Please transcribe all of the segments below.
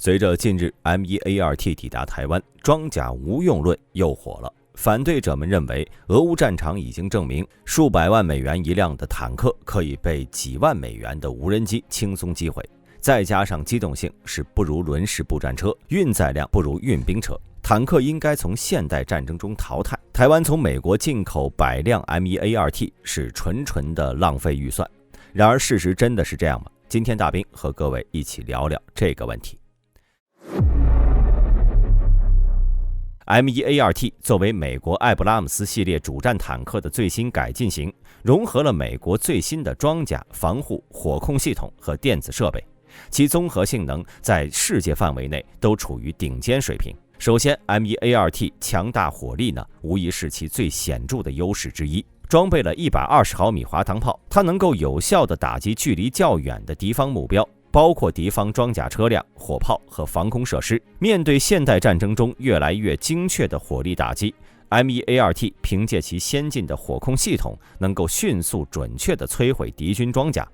随着近日 MEART 抵达台湾，装甲无用论又火了。反对者们认为，俄乌战场已经证明，数百万美元一辆的坦克可以被几万美元的无人机轻松击毁，再加上机动性是不如轮式步战车，运载量不如运兵车，坦克应该从现代战争中淘汰。台湾从美国进口100辆 MEART 是纯的浪费预算。然而事实真的是这样吗？今天大兵和各位一起聊聊这个问题。MEART 作为美国艾布拉姆斯系列主战坦克的最新改进型，融合了美国最新的装甲、防护、火控系统和电子设备，其综合性能在世界范围内都处于顶尖水平。首先 ，MEART 强大火力呢，无疑是其最显著的优势之一。装备了120毫米滑膛炮，它能够有效地打击距离较远的敌方目标，包括敌方装甲车辆、火炮和防空设施。面对现代战争中越来越精确的火力打击， MEART 凭借其先进的火控系统，能够迅速准确地摧毁敌军装甲。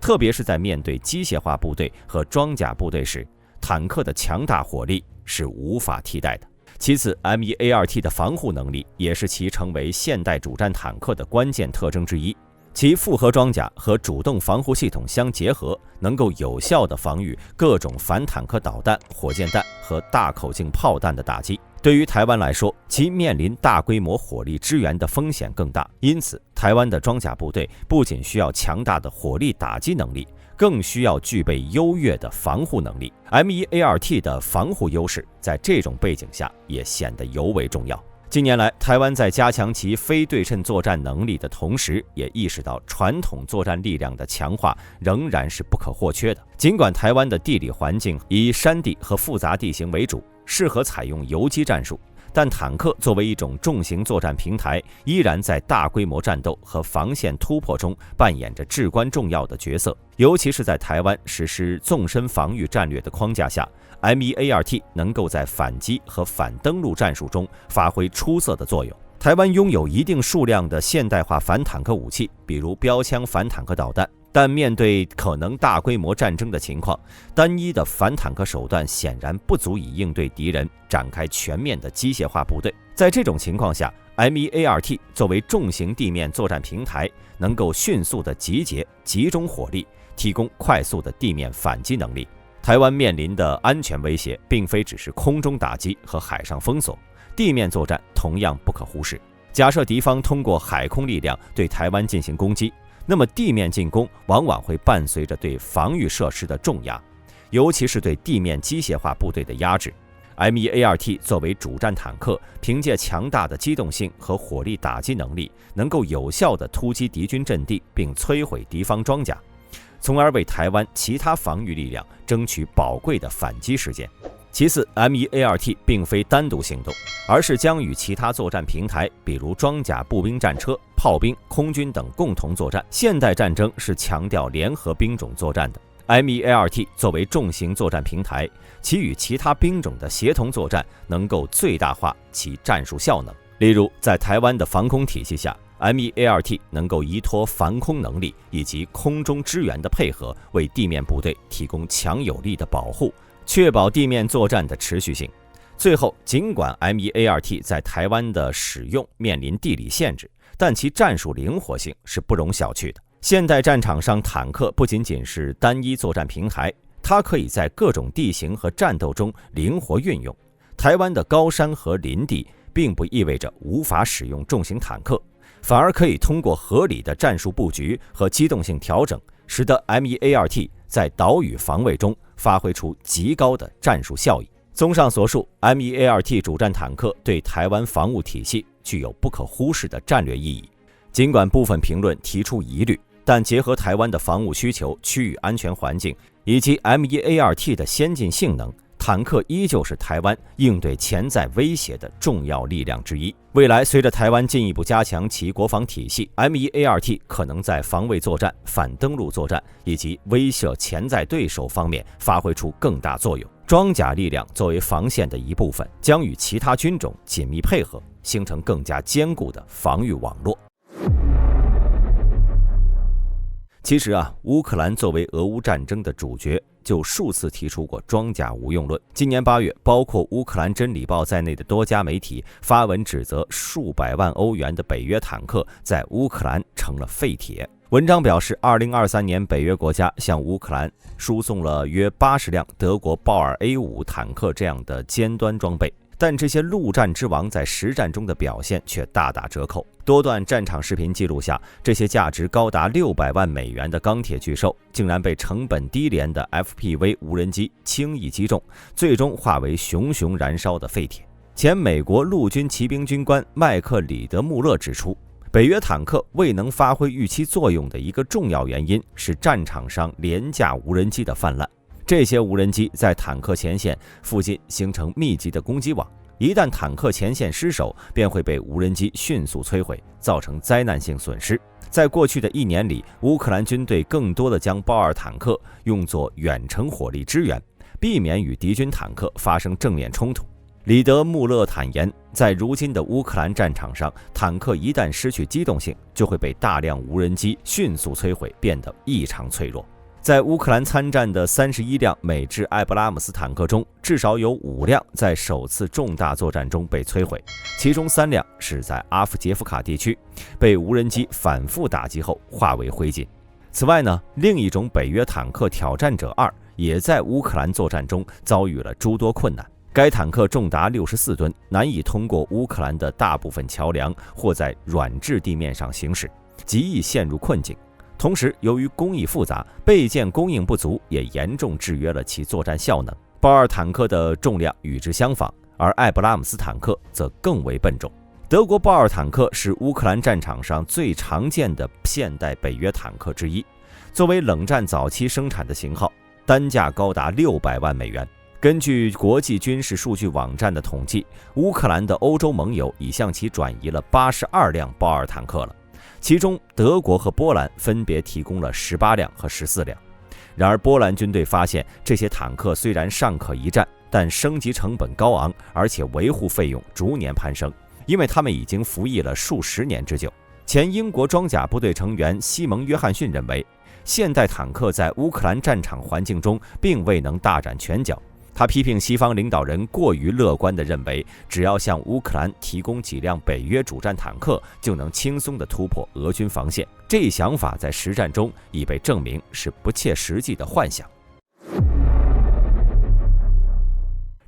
特别是在面对机械化部队和装甲部队时，坦克的强大火力是无法替代的。其次 ，MEART 的防护能力也是其成为现代主战坦克的关键特征之一。其复合装甲和主动防护系统相结合，能够有效地防御各种反坦克导弹、火箭弹和大口径炮弹的打击。对于台湾来说，其面临大规模火力支援的风险更大，因此台湾的装甲部队不仅需要强大的火力打击能力，更需要具备优越的防护能力。MEART 的防护优势在这种背景下也显得尤为重要。近年来，台湾在加强其非对称作战能力的同时，也意识到传统作战力量的强化仍然是不可或缺的。尽管台湾的地理环境以山地和复杂地形为主，适合采用游击战术，但坦克作为一种重型作战平台，依然在大规模战斗和防线突破中扮演着至关重要的角色。尤其是在台湾实施纵深防御战略的框架下， MEART 能够在反击和反登陆战术中发挥出色的作用。台湾拥有一定数量的现代化反坦克武器，比如标枪反坦克导弹，但面对可能大规模战争的情况，单一的反坦克手段显然不足以应对敌人展开全面的机械化部队。在这种情况下， MEART 作为重型地面作战平台，能够迅速地集中火力，提供快速的地面反击能力。台湾面临的安全威胁并非只是空中打击和海上封锁，地面作战同样不可忽视。假设敌方通过海空力量对台湾进行攻击，那么地面进攻往往会伴随着对防御设施的重压，尤其是对地面机械化部队的压制。MEART 作为主战坦克，凭借强大的机动性和火力打击能力，能够有效地突击敌军阵地并摧毁敌方装甲，从而为台湾其他防御力量争取宝贵的反击时间。其次 ，MEART 并非单独行动，而是将与其他作战平台，比如装甲步兵战车、炮兵、空军等共同作战。现代战争是强调联合兵种作战的。MEART 作为重型作战平台，其与其他兵种的协同作战能够最大化其战术效能。例如，在台湾的防空体系下， MEART 能够依托防空能力以及空中支援的配合，为地面部队提供强有力的保护，确保地面作战的持续性。最后，尽管 MEART 在台湾的使用面临地理限制，但其战术灵活性是不容小觑的。现代战场上，坦克不仅仅是单一作战平台，它可以在各种地形和战斗中灵活运用。台湾的高山和林地并不意味着无法使用重型坦克，反而可以通过合理的战术布局和机动性调整，使得 MEART 在岛屿防卫中发挥出极高的战术效益。综上所述， MEART 主战坦克对台湾防务体系具有不可忽视的战略意义。尽管部分评论提出疑虑，但结合台湾的防务需求、区域安全环境以及 MEART 的先进性能，坦克依旧是台湾应对潜在威胁的重要力量之一。未来随着台湾进一步加强其国防体系， MEART 可能在防卫作战、反登陆作战以及威慑潜在对手方面发挥出更大作用。装甲力量作为防线的一部分，将与其他军种紧密配合，形成更加坚固的防御网络。其实乌克兰作为俄乌战争的主角，就数次提出过装甲无用论。今年8月，包括乌克兰真理报在内的多家媒体发文指责数百万欧元的北约坦克在乌克兰成了废铁。文章表示，2023年北约国家向乌克兰输送了约80辆德国豹尔 A5 坦克这样的尖端装备，但这些陆战之王在实战中的表现却大打折扣。多段战场视频记录下，这些价值高达600万美元的钢铁巨兽，竟然被成本低廉的 FPV 无人机轻易击中，最终化为熊熊燃烧的废铁。前美国陆军骑兵军官麦克里德穆勒指出，北约坦克未能发挥预期作用的一个重要原因是战场上廉价无人机的泛滥。这些无人机在坦克前线附近形成密集的攻击网，一旦坦克前线失守，便会被无人机迅速摧毁，造成灾难性损失。在过去的1年里，乌克兰军队更多地将豹二坦克用作远程火力支援，避免与敌军坦克发生正面冲突。里德穆勒坦言，在如今的乌克兰战场上，坦克一旦失去机动性，就会被大量无人机迅速摧毁，变得异常脆弱。在乌克兰参战的31辆美制艾布拉姆斯坦克中，至少有5辆在首次重大作战中被摧毁，其中3辆是在阿夫杰夫卡地区，被无人机反复打击后化为灰烬。此外呢，另一种北约坦克挑战者2也在乌克兰作战中遭遇了诸多困难。该坦克重达64吨，难以通过乌克兰的大部分桥梁或在软质地面上行驶，极易陷入困境。同时，由于工艺复杂，备件供应不足，也严重制约了其作战效能。豹二坦克的重量与之相仿，而艾布拉姆斯坦克则更为笨重。德国豹二坦克是乌克兰战场上最常见的现代北约坦克之一，作为冷战早期生产的型号，单价高达600万美元。根据国际军事数据网站的统计，乌克兰的欧洲盟友已向其转移了82辆豹二坦克了，其中德国和波兰分别提供了18辆和14辆。然而，波兰军队发现，这些坦克虽然尚可一战，但升级成本高昂，而且维护费用逐年攀升，因为他们已经服役了数十年之久。前英国装甲部队成员西蒙·约翰逊认为，现代坦克在乌克兰战场环境中并未能大展拳脚。他批评西方领导人过于乐观地认为，只要向乌克兰提供几辆北约主战坦克，就能轻松地突破俄军防线。这一想法在实战中已被证明是不切实际的幻想。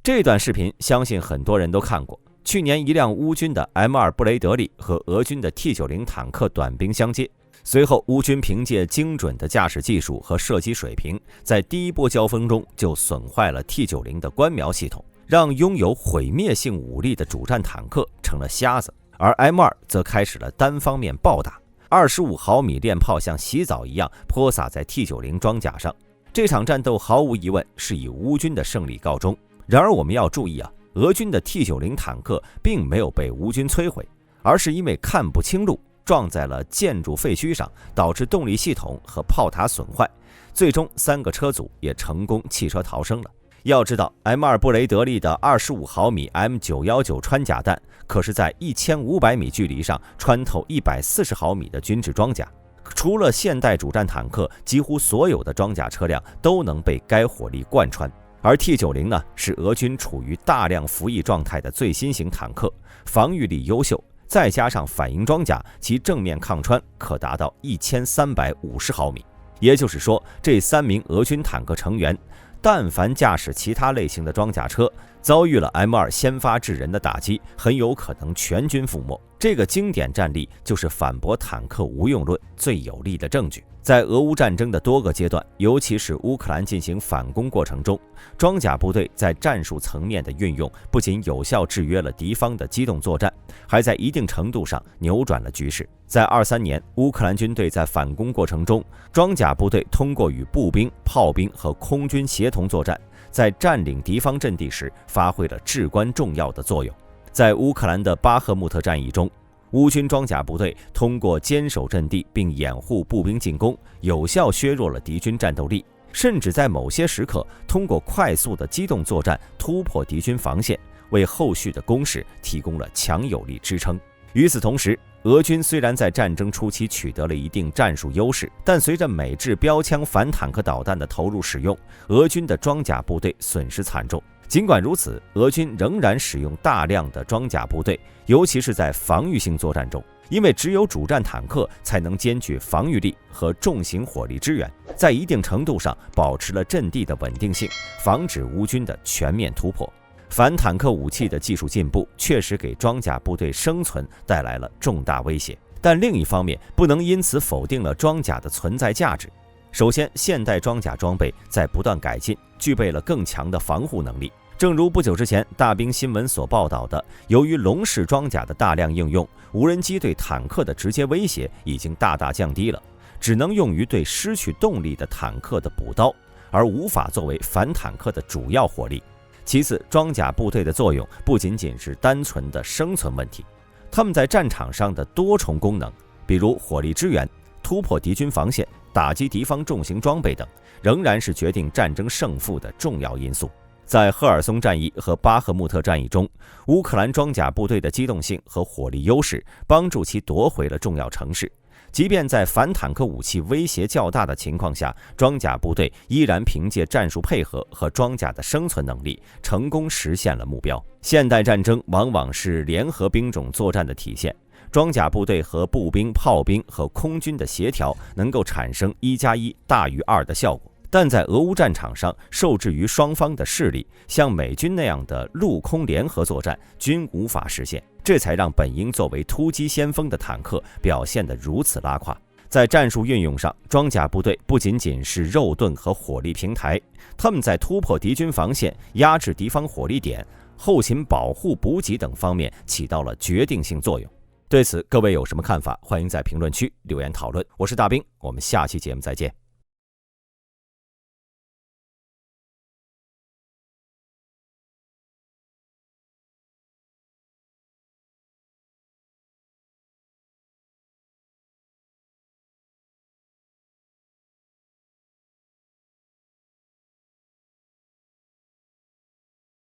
这段视频相信很多人都看过。去年，一辆乌军的 M2 布雷德利和俄军的 T90 坦克短兵相接。随后，乌军凭借精准的驾驶技术和射击水平，在第一波交锋中就损坏了 T90 的观瞄系统，让拥有毁灭性武力的主战坦克成了瞎子。而 M2 则开始了单方面暴打，25毫米链炮像洗澡一样泼洒在 T90 装甲上。这场战斗毫无疑问是以乌军的胜利告终。然而我们要注意啊，俄军的 T90 坦克并没有被乌军摧毁，而是因为看不清路，撞在了建筑废墟上，导致动力系统和炮塔损坏，最终3个车组也成功弃车逃生了。要知道 M2 布雷德利的25毫米 M919 穿甲弹可是在1500米距离上穿透140毫米的军制装甲，除了现代主战坦克，几乎所有的装甲车辆都能被该火力贯穿。而 T90 呢，是俄军处于大量服役状态的最新型坦克，防御力优秀，再加上反应装甲，其正面抗穿可达到1350毫米。也就是说，这3名俄军坦克成员，但凡驾驶其他类型的装甲车，遭遇了 M2 先发制人的打击，很有可能全军覆没。这个经典战例就是反驳坦克无用论最有力的证据。在俄乌战争的多个阶段，尤其是乌克兰进行反攻过程中，装甲部队在战术层面的运用不仅有效制约了敌方的机动作战，还在一定程度上扭转了局势。在23年，乌克兰军队在反攻过程中，装甲部队通过与步兵、炮兵和空军协同作战，在占领敌方阵地时发挥了至关重要的作用。在乌克兰的巴赫穆特战役中，乌军装甲部队通过坚守阵地并掩护步兵进攻，有效削弱了敌军战斗力，甚至在某些时刻通过快速的机动作战突破敌军防线，为后续的攻势提供了强有力支撑。与此同时，俄军虽然在战争初期取得了一定战术优势，但随着美制标枪反坦克导弹的投入使用，俄军的装甲部队损失惨重。尽管如此，俄军仍然使用大量的装甲部队，尤其是在防御性作战中，因为只有主战坦克才能兼具防御力和重型火力支援，在一定程度上保持了阵地的稳定性，防止乌军的全面突破。反坦克武器的技术进步确实给装甲部队生存带来了重大威胁，但另一方面不能因此否定了装甲的存在价值。首先，现代装甲装备在不断改进，具备了更强的防护能力。正如不久之前大兵新闻所报道的，由于龙式装甲的大量应用，无人机对坦克的直接威胁已经大大降低了，只能用于对失去动力的坦克的补刀，而无法作为反坦克的主要火力。其次，装甲部队的作用不仅仅是单纯的生存问题，他们在战场上的多重功能，比如火力支援、突破敌军防线、打击敌方重型装备等，仍然是决定战争胜负的重要因素。在赫尔松战役和巴赫穆特战役中，乌克兰装甲部队的机动性和火力优势帮助其夺回了重要城市。即便在反坦克武器威胁较大的情况下，装甲部队依然凭借战术配合和装甲的生存能力，成功实现了目标。现代战争往往是联合兵种作战的体现，装甲部队和步兵、炮兵和空军的协调能够产生1+1大于2的效果。但在俄乌战场上，受制于双方的势力，像美军那样的陆空联合作战均无法实现，这才让本应作为突击先锋的坦克表现得如此拉胯。在战术运用上，装甲部队不仅仅是肉盾和火力平台，他们在突破敌军防线、压制敌方火力点、后勤保护补给等方面起到了决定性作用。对此，各位有什么看法？欢迎在评论区留言讨论。我是大兵，我们下期节目再见。